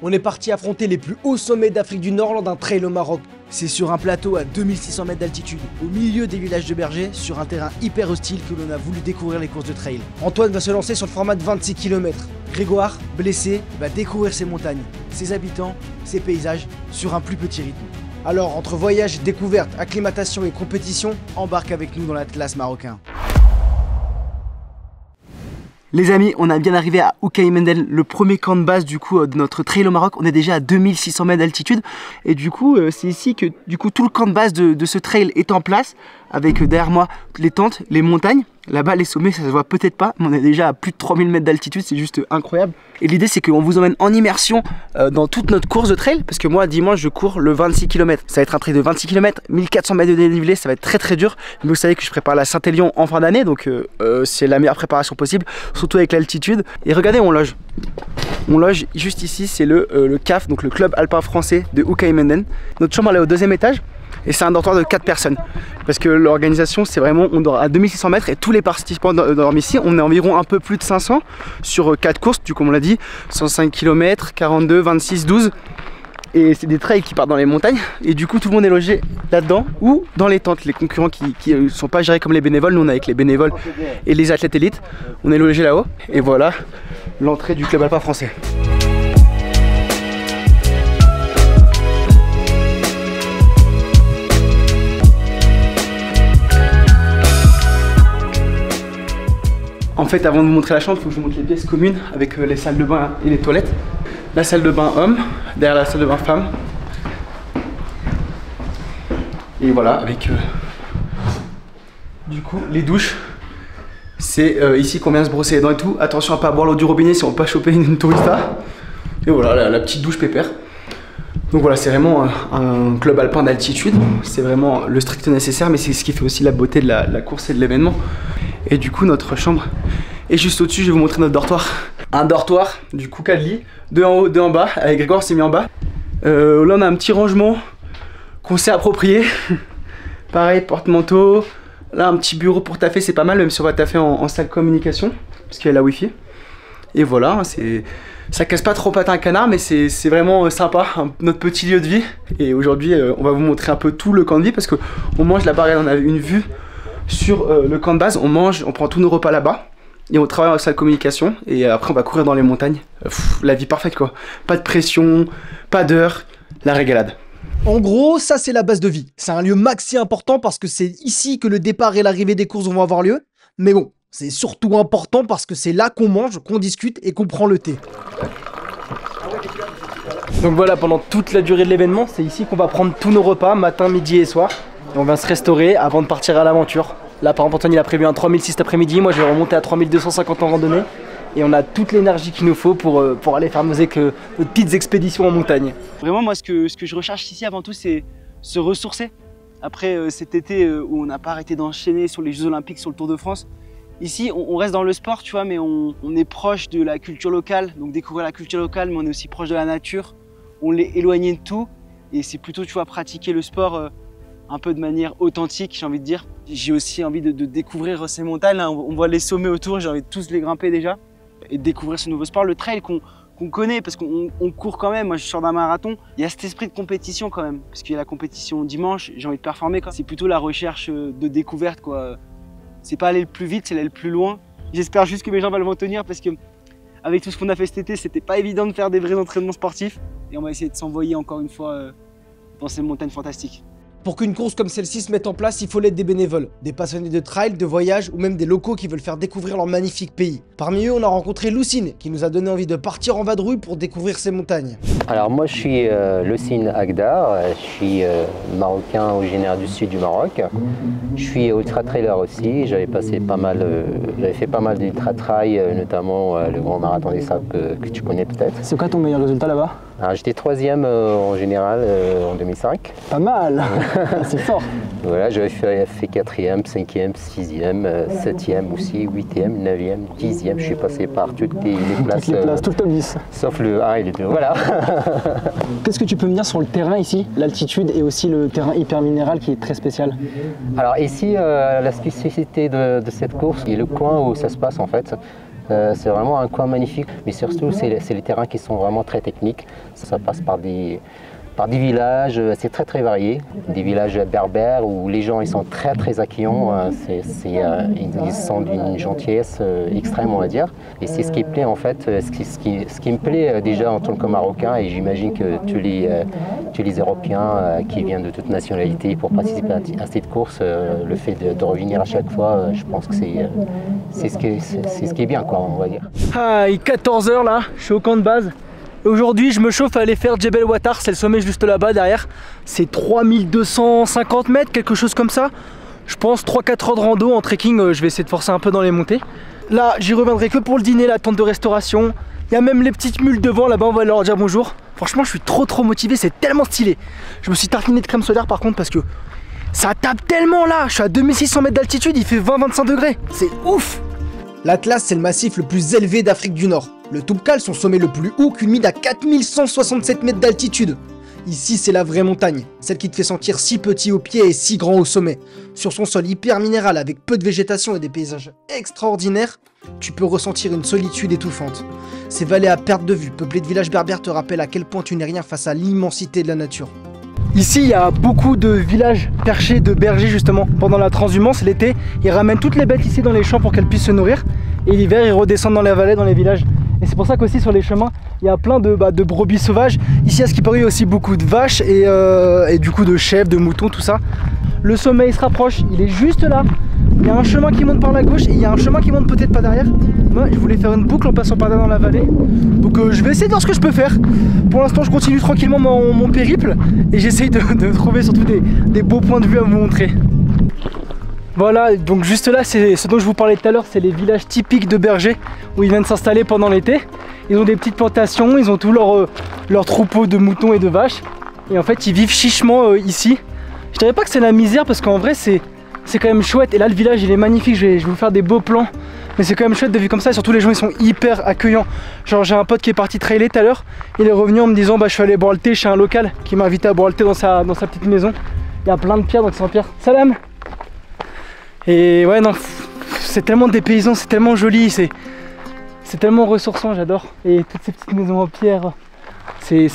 On est parti affronter les plus hauts sommets d'Afrique du Nord lors d'un trail au Maroc. C'est sur un plateau à 2600 mètres d'altitude, au milieu des villages de bergers, sur un terrain hyper hostile que l'on a voulu découvrir les courses de trail. Antoine va se lancer sur le format de 26 km. Grégoire, blessé, va découvrir ses montagnes, ses habitants, ses paysages, sur un plus petit rythme. Alors, entre voyage, découverte, acclimatation et compétition, embarque avec nous dans l'Atlas marocain. Les amis, on a bien arrivé à Oukaï Mendel, le premier camp de base du coup de notre trail au Maroc. On est déjà à 2600 mètres d'altitude et du coup c'est ici que tout le camp de base de ce trail est en place, avec derrière moi les tentes, les montagnes. Là-bas les sommets ça se voit peut-être pas, mais on est déjà à plus de 3000 mètres d'altitude, c'est juste incroyable. Et l'idée c'est qu'on vous emmène en immersion dans toute notre course de trail, parce que moi dimanche je cours le 26 km. Ça va être un trail de 26 km, 1400 mètres de dénivelé, ça va être très dur. Mais vous savez que je prépare la Saint-Élion en fin d'année, donc c'est la meilleure préparation possible, surtout avec l'altitude. Et regardez, on loge. On loge juste ici, c'est le CAF, donc le club alpin français de Oukaï Mendel. Notre chambre elle est au 2e étage. Et c'est un dortoir de 4 personnes. Parce que l'organisation, c'est vraiment, on dort à 2600 mètres et tous les participants dorment ici. On est environ un peu plus de 500 sur 4 courses, comme on l'a dit, 105 km, 42, 26, 12. Et c'est des trails qui partent dans les montagnes. Et du coup, tout le monde est logé là-dedans ou dans les tentes. Les concurrents qui ne sont pas gérés comme les bénévoles. Nous, on est avec les bénévoles et les athlètes élites. On est logé là-haut. Et voilà l'entrée du club alpin français. En fait, avant de vous montrer la chambre, il faut que je vous montre les pièces communes avec les salles de bain et les toilettes. La salle de bain homme, derrière la salle de bain femme. Et voilà, avec du coup les douches. C'est ici qu'on vient se brosser les dents et tout. Attention à pas boire l'eau du robinet si on ne peut pas choper une tourista. Et voilà, la petite douche pépère. Donc voilà, c'est vraiment un club alpin d'altitude. C'est vraiment le strict nécessaire, mais c'est ce qui fait aussi la beauté de la course et de l'événement. Et du coup, notre chambre est juste au-dessus. Je vais vous montrer notre dortoir. Un dortoir, du coup, 4 lits, 2 en haut, 2 en bas. Avec Grégoire, s'est mis en bas. Là, on a un petit rangement qu'on s'est approprié. Pareil, porte-manteau. Là, un petit bureau pour taffer, c'est pas mal, même si on va taffer en salle communication, parce qu'il y a la wifi. Et voilà, ça casse pas trop patin à canard, mais c'est vraiment sympa, notre petit lieu de vie. Et aujourd'hui, on va vous montrer un peu tout le camp de vie, parce qu'on mange là-bas, on a une vue sur le camp de base, on mange, on prend tous nos repas là-bas. Et on travaille en salle communication, et après on va courir dans les montagnes. La vie parfaite quoi, pas de pression, pas d'heure, la régalade. En gros, ça c'est la base de vie. C'est un lieu maxi important parce que c'est ici que le départ et l'arrivée des courses vont avoir lieu. Mais bon, c'est surtout important parce que c'est là qu'on mange, qu'on discute et qu'on prend le thé. Donc voilà, pendant toute la durée de l'événement, c'est ici qu'on va prendre tous nos repas, matin, midi et soir. Et on va se restaurer avant de partir à l'aventure. Là par exemple, Antoine il a prévu un 3006 cet après-midi, moi je vais remonter à 3250 en randonnée. Et on a toute l'énergie qu'il nous faut pour aller faire nos petites expéditions en montagne. Vraiment moi ce que je recherche ici avant tout c'est se ressourcer. Après cet été où on n'a pas arrêté d'enchaîner sur les Jeux Olympiques, sur le Tour de France. Ici on reste dans le sport tu vois, mais on est proche de la culture locale, donc découvrir la culture locale, mais on est aussi proche de la nature. On l'est éloigné de tout et c'est plutôt tu vois pratiquer le sport un peu de manière authentique, j'ai envie de dire. J'ai aussi envie de découvrir ces montagnes, là, on voit les sommets autour, j'ai envie de tous les grimper déjà. Et de découvrir ce nouveau sport, le trail qu'on connaît, parce qu'on court quand même, moi je sors d'un marathon, il y a cet esprit de compétition quand même, parce qu'il y a la compétition dimanche, j'ai envie de performer, c'est plutôt la recherche de découverte quoi. C'est pas aller le plus vite, c'est aller le plus loin. J'espère juste que mes jambes vont tenir, parce que avec tout ce qu'on a fait cet été, c'était pas évident de faire des vrais entraînements sportifs, et on va essayer de s'envoyer encore une fois dans ces montagnes fantastiques. Pour qu'une course comme celle-ci se mette en place, il faut l'aide des bénévoles, des passionnés de trail, de voyage ou même des locaux qui veulent faire découvrir leur magnifique pays. Parmi eux, on a rencontré Lucine qui nous a donné envie de partir en vadrouille pour découvrir ces montagnes. Alors moi je suis Lucine Agdar, je suis marocain originaire du sud du Maroc. Je suis ultra-trailer aussi, j'avais fait pas mal d'ultra-trail, notamment le Grand Marathon des Sables que tu connais peut-être. C'est quoi ton meilleur résultat là-bas? J'étais 3e en général en 2005. Pas mal. C'est fort. Voilà, j'avais fait 4e, 5e, 6e, 7e aussi, 8e, 9e, 10e. Je suis passé par toutes les places. Tout le top 10. Sauf le 1 et le 2, voilà. Qu'est-ce que tu peux me dire sur le terrain ici, l'altitude et aussi le terrain hyper minéral qui est très spécial? Alors ici, la spécificité de cette course et le coin où ça se passe en fait, C'est vraiment un coin magnifique, mais surtout c'est les terrains qui sont vraiment très techniques. Ça passe par des villages, c'est très varié, des villages berbères où les gens ils sont très accueillants, ils sont d'une gentillesse extrême on va dire. Et c'est ce qui plaît en fait, ce qui me plaît déjà en tant que Marocain, et j'imagine que tous les Européens qui viennent de toute nationalité pour participer à cette course, le fait de revenir à chaque fois, je pense que c'est ce qui est bien quoi on va dire. Ah, il est 14 h là, je suis au camp de base. Aujourd'hui je me chauffe à aller faire Djebel Ouattar, c'est le sommet juste là-bas derrière. C'est 3250 mètres, quelque chose comme ça. Je pense 3-4 heures de rando en trekking, je vais essayer de forcer un peu dans les montées. Là j'y reviendrai que pour le dîner, la tente de restauration. Il y a même les petites mules devant là-bas, on va leur dire bonjour. Franchement je suis trop motivé, c'est tellement stylé. Je me suis tartiné de crème solaire par contre parce que ça tape tellement là. Je suis à 2600 mètres d'altitude, il fait 20-25 degrés, c'est ouf. L'Atlas, c'est le massif le plus élevé d'Afrique du Nord. Le Toubkal, son sommet le plus haut, culmine à 4167 mètres d'altitude. Ici, c'est la vraie montagne, celle qui te fait sentir si petit au pied et si grand au sommet. Sur son sol hyper minéral avec peu de végétation et des paysages extraordinaires, tu peux ressentir une solitude étouffante. Ces vallées à perte de vue, peuplées de villages berbères, te rappellent à quel point tu n'es rien face à l'immensité de la nature. Ici il y a beaucoup de villages perchés de bergers justement. Pendant la transhumance l'été, ils ramènent toutes les bêtes ici dans les champs pour qu'elles puissent se nourrir. Et l'hiver ils redescendent dans les vallées, dans les villages. Et c'est pour ça qu'aussi sur les chemins il y a plein de brebis sauvages. Ici à ce qui paraît il y a aussi beaucoup de vaches et du coup de chèvres, de moutons, tout ça. Le sommet il se rapproche, il est juste là. Il y a un chemin qui monte par la gauche et il y a un chemin qui monte peut-être pas derrière. Moi je voulais faire une boucle en passant par là dans la vallée. Donc je vais essayer de voir ce que je peux faire. Pour l'instant je continue tranquillement mon périple et j'essaye de trouver surtout des beaux points de vue à vous montrer. Voilà, donc juste là c'est ce dont je vous parlais tout à l'heure, c'est les villages typiques de bergers où ils viennent s'installer pendant l'été. Ils ont des petites plantations, ils ont tous leurs troupeaux de moutons et de vaches. Et en fait ils vivent chichement ici. Je dirais pas que c'est la misère parce qu'en vrai c'est quand même chouette. Et là le village il est magnifique, je vais vous faire des beaux plans. Mais c'est quand même chouette de vivre comme ça et surtout les gens ils sont hyper accueillants. Genre j'ai un pote qui est parti trailer tout à l'heure. Il est revenu en me disant bah je suis allé boire le thé chez un local qui m'a invité à boire le thé dans sa petite maison. Il y a plein de pierres donc c'est en pierre. Salam. Et ouais non, c'est tellement dépaysant, c'est tellement joli, c'est tellement ressourçant, j'adore. Et toutes ces petites maisons en pierre, c'est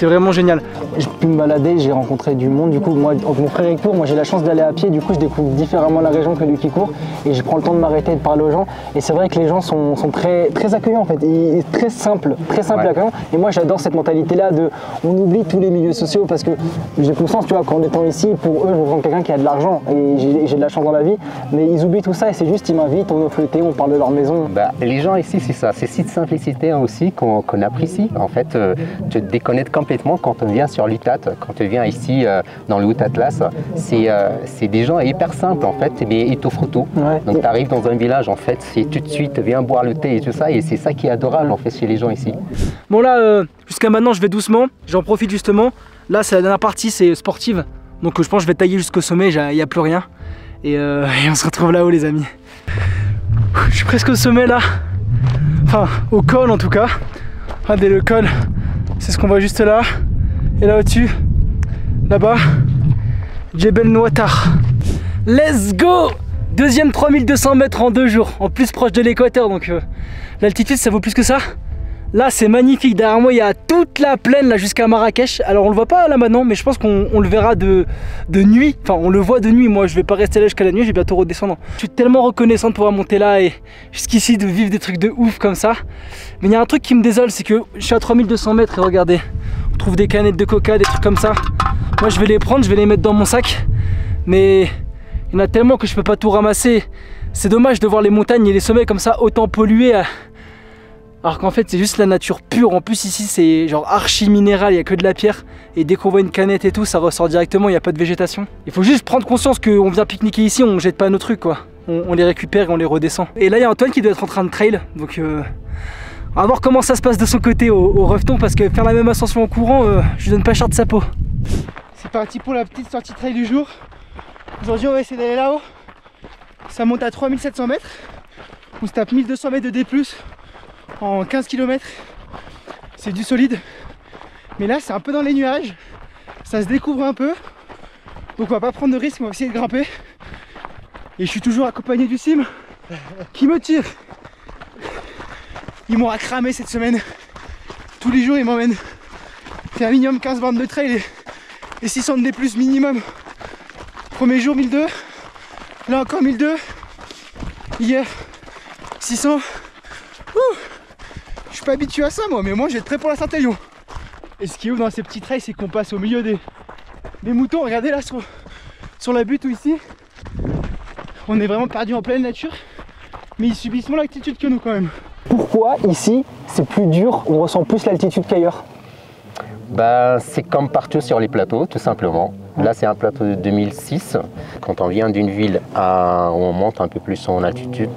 vraiment génial. J'ai pu me balader, j'ai rencontré du monde. Du coup, moi, mon frère il court, moi j'ai la chance d'aller à pied. Du coup, je découvre différemment la région que lui qui court. Et je prends le temps de m'arrêter et de parler aux gens. Et c'est vrai que les gens sont très accueillants en fait. Et très simples ouais. Et accueillants. Et moi, j'adore cette mentalité-là de, on oublie tous les milieux sociaux parce que j'ai conscience, tu vois, qu'en étant ici, pour eux, je rencontre quelqu'un qui a de l'argent et j'ai de la chance dans la vie. Mais ils oublient tout ça et c'est juste, ils m'invitent, on offre le thé, on parle de leur maison. Bah, les gens ici, c'est ça, c'est cette simplicité aussi qu'on apprécie. En fait, te déconnecte complètement quand on vient sur l'UTAT, quand on vient ici dans le Haut Atlas. C'est des gens hyper simples en fait, mais ils t'offrent tout. Ouais. Donc tu arrives dans un village en fait, c'est tout de suite viens boire le thé et tout ça, et c'est ça qui est adorable en fait chez les gens ici. Bon là, jusqu'à maintenant je vais doucement, j'en profite justement. Là c'est la dernière partie, c'est sportive, donc je pense que je vais tailler jusqu'au sommet, il n'y a plus rien. Et on se retrouve là-haut les amis. Je suis presque au sommet là, enfin au col en tout cas. Regardez le col. C'est ce qu'on voit juste là. Et là au-dessus, là-bas, Djebel Ouattar. Let's go! Deuxième 3200 mètres en 2 jours. En plus proche de l'équateur, donc l'altitude ça vaut plus que ça. Là c'est magnifique, derrière moi il y a toute la plaine là jusqu'à Marrakech. Alors on le voit pas là maintenant, mais je pense qu'on le verra de nuit. Enfin on le voit de nuit, moi je vais pas rester là jusqu'à la nuit, je vais bientôt redescendre. Je suis tellement reconnaissant de pouvoir monter là et jusqu'ici de vivre des trucs de ouf comme ça. Mais il y a un truc qui me désole, c'est que je suis à 3200 mètres et regardez, on trouve des canettes de coca, des trucs comme ça. Moi je vais les prendre, je vais les mettre dans mon sac. Mais il y en a tellement que je peux pas tout ramasser. C'est dommage de voir les montagnes et les sommets comme ça autant pollués. Alors qu'en fait c'est juste la nature pure. En plus ici c'est genre archi minéral, il n'y a que de la pierre. Et dès qu'on voit une canette et tout, ça ressort directement, il n'y a pas de végétation. Il faut juste prendre conscience qu'on vient pique-niquer ici, on jette pas nos trucs quoi. On les récupère et on les redescend. Et là il y a Antoine qui doit être en train de trail. Donc on va voir comment ça se passe de son côté au Refton. Parce que faire la même ascension en courant, je lui donne pas cher de sa peau. C'est parti pour la petite sortie trail du jour. Aujourd'hui on va essayer d'aller là-haut. Ça monte à 3700 mètres. On se tape 1200 mètres de D+. En 15 km, c'est du solide, mais là c'est un peu dans les nuages, ça se découvre un peu, donc on va pas prendre de risque, on va essayer de grimper. Et je suis toujours accompagné du sim qui me tire. Ils m'ont cramé cette semaine. Tous les jours ils m'emmènent faire minimum 15 bornes de trail et 600 de D+ minimum. Premier jour 1002, là encore 1002, hier 600. Je suis pas habitué à ça moi, mais moi j'ai très pour la Saint-Élion. Et ce qui est ouf dans ces petits trails, c'est qu'on passe au milieu des moutons. Regardez là sur la butte ou ici, on est vraiment perdu en pleine nature, mais ils subissent moins l'altitude que nous quand même. Pourquoi ici c'est plus dur, on ressent plus l'altitude qu'ailleurs? Bah, c'est comme partout sur les plateaux, tout simplement. Là, c'est un plateau de 2006. Quand on vient d'une ville où on monte un peu plus en altitude,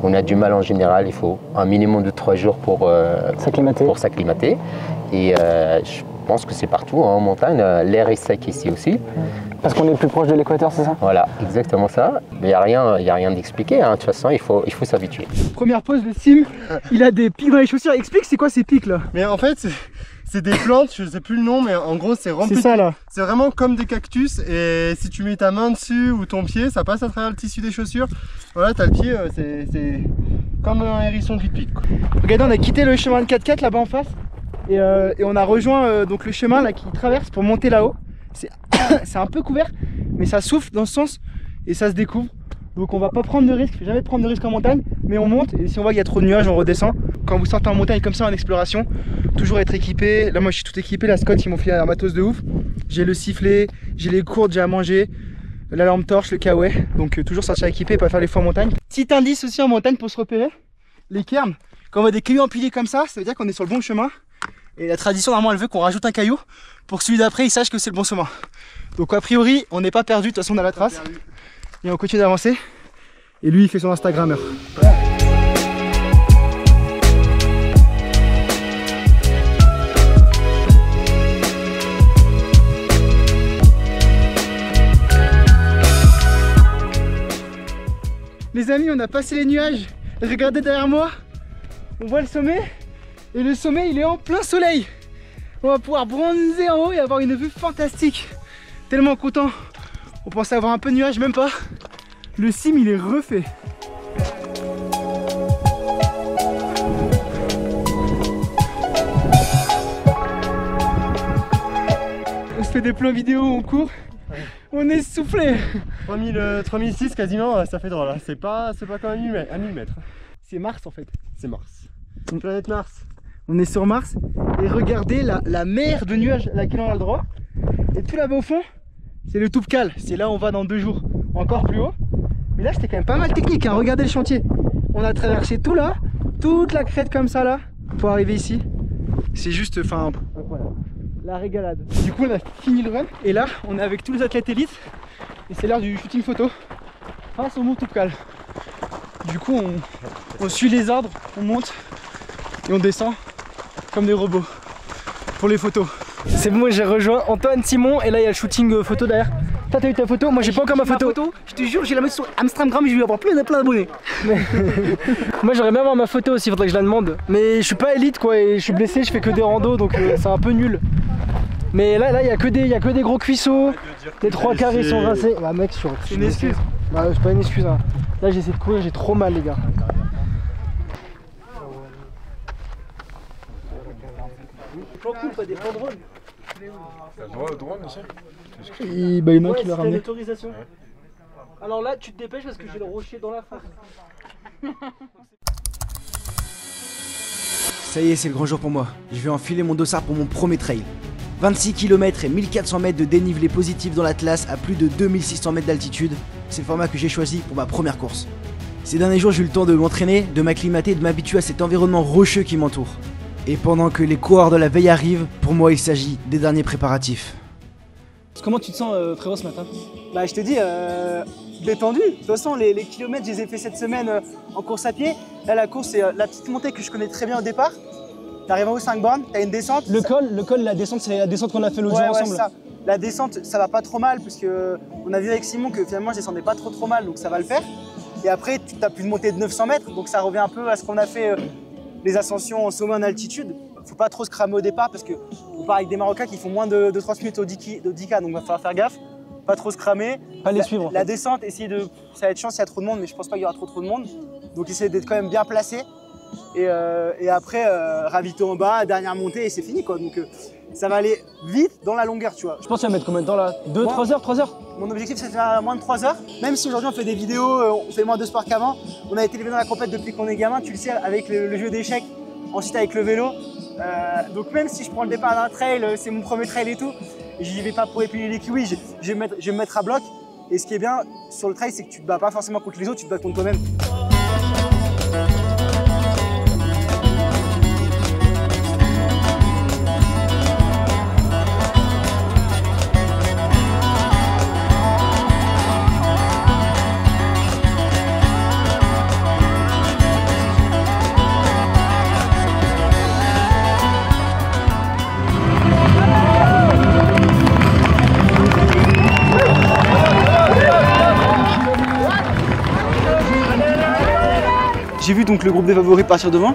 on a du mal en général. Il faut un minimum de 3 jours pour s'acclimater. Et je pense que c'est partout en montagne. L'air est sec ici aussi. Parce qu'on est plus proche de l'équateur, c'est ça? Voilà, exactement ça. Mais il n'y a rien d'expliqué. Hein. De toute façon, il faut s'habituer. Première pause, le Sim, il a des pics dans les chaussures. Explique, c'est quoi ces pics là? Mais en fait, c'est des plantes, je sais plus le nom, mais en gros c'est rempli. C'est ça là. C'est vraiment comme des cactus et si tu mets ta main dessus ou ton pied, ça passe à travers le tissu des chaussures. Voilà, t'as le pied, c'est comme un hérisson qui te pique. Regardez, on a quitté le chemin de 4x4 là-bas en face et on a rejoint donc le chemin là qui traverse pour monter là-haut. C'est un peu couvert, mais ça souffle dans ce sens et ça se découvre. Donc on va pas prendre de risque, faut jamais prendre de risque en montagne, mais on monte et si on voit qu'il y a trop de nuages, on redescend. Quand vous sortez en montagne comme ça en exploration, toujours être équipé. Là moi je suis tout équipé, la Scott ils m'ont filé un matos de ouf. J'ai le sifflet, j'ai les courdes, j'ai à manger, la lampe torche, le kawaii. Donc toujours sortir équipé, pas faire les fois en montagne. Petit indice aussi en montagne pour se repérer, les cairns. Quand on voit des cailloux empilés comme ça veut dire qu'on est sur le bon chemin. Et la tradition normalement elle veut qu'on rajoute un caillou pour que celui d'après il sache que c'est le bon chemin. Donc a priori on n'est pas perdu, de toute façon on a la trace. Et on continue d'avancer. Et lui il fait son Instagrammeur. Les amis, on a passé les nuages. Regardez derrière moi. On voit le sommet. Et le sommet il est en plein soleil. On va pouvoir bronzer en haut et avoir une vue fantastique. Tellement content. On pensait avoir un peu de nuages, même pas. Le Sim il est refait. On se fait des plans vidéo où on court. On est soufflé. 3006 quasiment, ça fait drôle. Hein. C'est pas quand même à 1000 mètres. C'est Mars en fait. C'est Mars. Une planète Mars. On est sur Mars et regardez la mer de nuages à laquelle on a le droit. Et tout là-bas au fond, c'est le Toubkal. C'est là où on va dans 2 jours. Encore plus haut. Mais là c'était quand même pas mal technique, hein. Regardez le chantier. On a traversé tout là, toute la crête comme ça là, pour arriver ici. C'est juste, enfin, voilà, la régalade. Du coup on a fini le run et là on est avec tous les athlètes élites et c'est l'heure du shooting photo face au mont Toubkal. Du coup on suit les ordres, on monte et on descend comme des robots pour les photos. C'est bon, j'ai rejoint Antoine, Simon et là il y a le shooting photo derrière. Toi t'as eu ta photo, moi j'ai pas encore ma photo. Je te jure, j'ai la mettre sur Instagram et je vais avoir plein d'abonnés. Moi j'aurais bien avoir ma photo aussi, faudrait que je la demande. Mais je suis pas élite quoi et je suis blessé, je fais que des randos donc c'est un peu nul. Mais là il y a que des gros cuisseaux, les 3 quarts ils sont rincés. Bah mec, c'est une excuse. Bah c'est pas une excuse hein. Là j'essaie de courir, j'ai trop mal les gars. Plan cool, pas des plans drone. T'as le droit au drone aussi? Et bah il y en a un qui l'a ramené. L'autorisation. Alors là tu te dépêches parce que j'ai le rocher dans la face. Ça y est, c'est le grand jour pour moi. Je vais enfiler mon dossard pour mon premier trail. 26 km et 1400 mètres de dénivelé positif dans l'Atlas à plus de 2600 mètres d'altitude. C'est le format que j'ai choisi pour ma première course. Ces derniers jours, j'ai eu le temps de m'entraîner, de m'acclimater et de m'habituer à cet environnement rocheux qui m'entoure. Et pendant que les coureurs de la veille arrivent, pour moi il s'agit des derniers préparatifs. Comment tu te sens frérot ce matin? Bah je te dis, détendu. De toute façon les kilomètres je les ai fait cette semaine en course à pied. Là la course c'est la petite montée que je connais très bien au départ. T'arrives en haut 5 bornes, t'as une descente. Le col, la descente c'est la descente qu'on a fait l'autre jour ensemble. Ça. La descente ça va pas trop mal parce que on a vu avec Simon que finalement je descendais pas trop mal donc ça va le faire. Et après tu as plus de montée de 900 mètres donc ça revient un peu à ce qu'on a fait les ascensions en sommet en altitude. Faut pas trop se cramer au départ parce que on part avec des Marocains qui font moins de 30 minutes au 10K donc va falloir faire gaffe, pas trop se cramer. Pas les suivre. La descente, essayer de. Ça va être chiant s'il y a trop de monde mais je pense pas qu'il y aura trop de monde. Donc essayer d'être quand même bien placé. Et après, ravito en bas, dernière montée et c'est fini quoi. Donc ça va aller vite dans la longueur, tu vois. Je pense que ça va mettre combien de temps là? 2, 3 heures, 3 heures? Mon objectif c'est de faire moins de 3 heures. Même si aujourd'hui on fait des vidéos, on fait moins de sport qu'avant. On a été élevé dans la compète depuis qu'on est gamin, tu le sais, avec le jeu d'échecs, ensuite avec le vélo. Donc même si je prends le départ d'un trail, c'est mon premier trail et tout, j'y vais pas pour épiler les kiwis, je vais me mettre à bloc. Et ce qui est bien sur le trail, c'est que tu te bats pas forcément contre les autres, tu te bats contre toi-même. J'ai vu donc le groupe des favoris partir devant.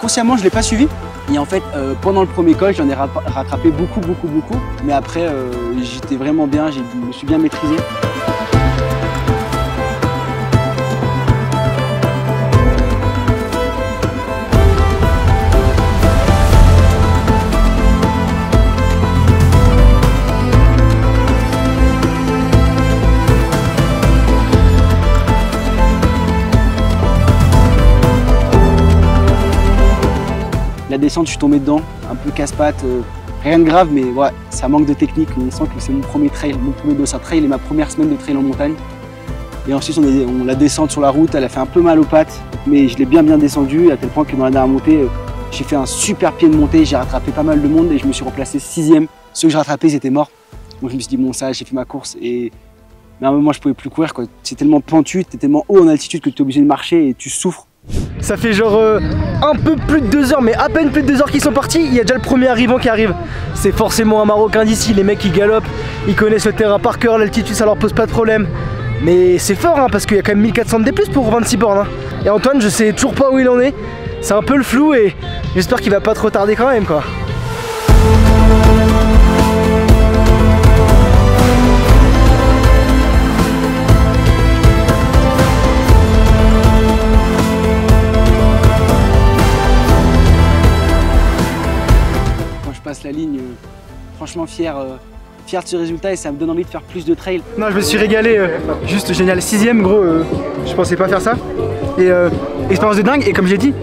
Consciemment, je ne l'ai pas suivi. Et en fait, pendant le premier col, j'en ai rattrapé beaucoup. Mais après, j'étais vraiment bien, je me suis bien maîtrisé. La descente, je suis tombé dedans, un peu casse-pattes, rien de grave, mais ouais, ça manque de technique. On sent que c'est mon premier trail, mon premier dossard trail et ma première semaine de trail en montagne. Et ensuite, on la descente sur la route, elle a fait un peu mal aux pattes, mais je l'ai bien descendu, à tel point que dans la dernière montée, j'ai fait un super pied de montée, j'ai rattrapé pas mal de monde et je me suis replacé 6e. Ceux que j'ai rattrapés, ils étaient morts. Donc je me suis dit, bon, ça, j'ai fait ma course. Mais à un moment, je pouvais plus courir, quoi. C'est tellement pentu, t'es tellement haut en altitude que tu es obligé de marcher et tu souffres. Ça fait genre un peu plus de 2 heures, mais à peine plus de 2 heures qu'ils sont partis, il y a déjà le premier arrivant qui arrive. C'est forcément un Marocain d'ici, les mecs qui galopent, ils connaissent le terrain par cœur, l'altitude ça leur pose pas de problème. Mais c'est fort hein, parce qu'il y a quand même 1400 de D+ pour 26 bornes. Hein. Et Antoine, je sais toujours pas où il en est, c'est un peu le flou et j'espère qu'il va pas trop tarder quand même quoi. La ligne, franchement fier de ce résultat et ça me donne envie de faire plus de trail. Non, je me suis régalé, juste génial, 6e gros, je pensais pas faire ça. Et expérience de dingue et comme j'ai dit,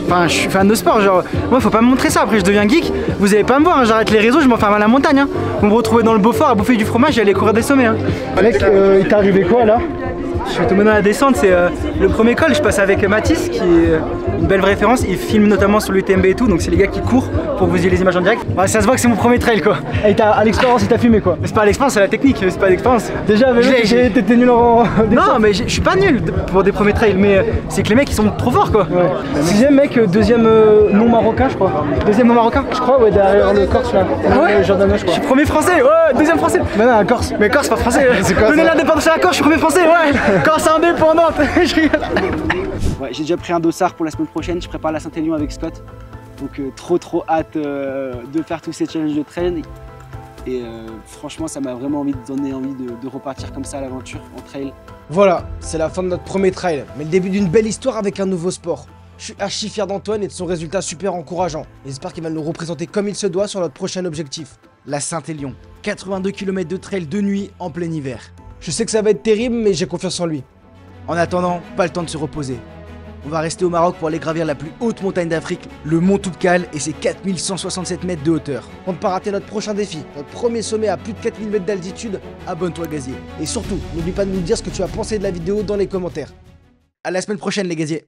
enfin je suis fan de sport, genre moi faut pas me montrer ça, après je deviens geek, vous allez pas me voir, hein, j'arrête les réseaux, je m'enferme à la montagne. Hein. Vous me retrouvez dans le Beaufort à bouffer du fromage et aller courir des sommets. Hein. Mec, il t'est arrivé quoi là? Je suis tombé dans la descente, c'est le premier col, je passe avec Mathis qui est une belle référence, il filme notamment sur l'UTMB et tout, donc c'est les gars qui courent pour que vous ayez les images en direct. Ouais, ça se voit que c'est mon premier trail quoi. Et à l'expérience il t'a filmé quoi. Mais c'est pas l'expérience, c'est la technique, c'est pas l'expérience. Déjà t'étais nul en descente. Non mais je suis pas nul pour des premiers trails, mais c'est que les mecs ils sont trop forts quoi. Ouais. 6e mec, 2e non marocain je crois. 2e non marocain je crois, ouais, derrière le Corse là. Ouais, Jordan, je crois. Je suis premier français, ouais, 2e français. Mais non, Corse. Mais Corse pas français. Donnez l'indépendance à la Corse, je suis premier français, ouais. Corse indépendante. Je rigole. Ouais, j'ai déjà pris un dossard pour la semaine prochaine, je prépare la Saint-Élion avec Scott. Donc trop hâte de faire tous ces challenges de trail. Et franchement, ça m'a vraiment donné envie de repartir comme ça à l'aventure en trail. Voilà, c'est la fin de notre premier trail, mais le début d'une belle histoire avec un nouveau sport. Je suis archi fier d'Antoine et de son résultat super encourageant. J'espère qu'il va nous représenter comme il se doit sur notre prochain objectif, la Saint-Élion. 82 km de trail de nuit en plein hiver. Je sais que ça va être terrible, mais j'ai confiance en lui. En attendant, pas le temps de se reposer. On va rester au Maroc pour aller gravir la plus haute montagne d'Afrique, le Mont Toubkal et ses 4167 mètres de hauteur. Pour ne pas rater notre prochain défi, notre premier sommet à plus de 4000 mètres d'altitude, abonne-toi Gazier. Et surtout, n'oublie pas de nous dire ce que tu as pensé de la vidéo dans les commentaires. À la semaine prochaine les Gaziers.